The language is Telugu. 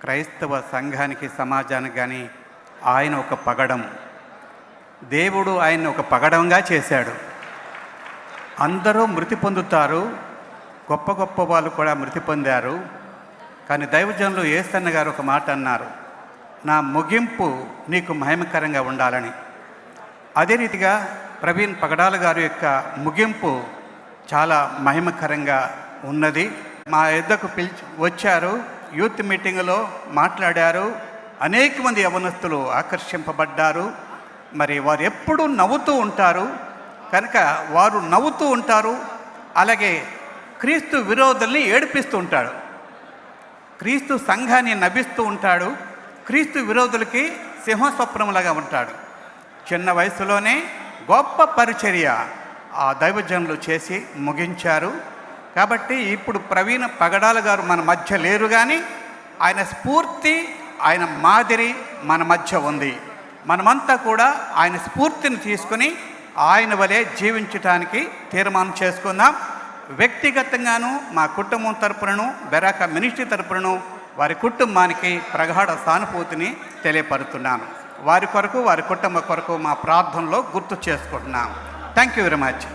క్రైస్తవ సంఘానికి, సమాజానికి కానీ ఆయన ఒక పగడం. దేవుడు ఆయన్ని ఒక పగడంగా చేశాడు. అందరూ మృతి పొందుతారు, గొప్ప గొప్ప వాళ్ళు కూడా మృతి పొందారు. కానీ దైవజనులు యేసన్న గారు ఒక మాట అన్నారు, నా ముగింపు నీకు మహిమకరంగా ఉండాలని. అదే రీతిగా ప్రవీణ్ పగడాల గారి యొక్క ముగింపు చాలా మహిమకరంగా ఉన్నది. మా యొద్దకు వచ్చారు, యూత్ మీటింగ్లో మాట్లాడారు. అనేక మంది యవనస్తులు ఆకర్షింపబడ్డారు. మరి వారు ఎప్పుడూ నవ్వుతూ ఉంటారు కనుక వారు నవ్వుతూ ఉంటారు. అలాగే క్రీస్తు విరోధుల్ని ఏడిపిస్తూ ఉంటాడు. క్రీస్తు సంఘాన్ని నవ్విస్తూ ఉంటాడు. క్రీస్తు విరోధులకి సింహస్వప్నంలాగా ఉంటాడు. చిన్న వయసులోనే గొప్ప పరిచర్య ఆ దైవజనులు చేసి ముగించారు. కాబట్టి ఇప్పుడు ప్రవీణ పగడాల గారు మన మధ్య లేరు, కానీ ఆయన స్ఫూర్తి, ఆయన మాదిరి మన మధ్య ఉంది. మనమంతా కూడా ఆయన స్ఫూర్తిని తీసుకుని ఆయన వలె జీవించటానికి తీర్మానం చేసుకుందాం. వ్యక్తిగతంగాను మా కుటుంబం తరపునను, బెరాక మినిస్ట్రీ తరపునను వారి కుటుంబానికి ప్రగాఢ సానుభూతిని తెలియపరుస్తున్నాను. వారి కొరకు, వారి కుటుంబం కొరకు మా ప్రార్థనలో గుర్తు చేసుకుంటున్నాం. Thank you very much.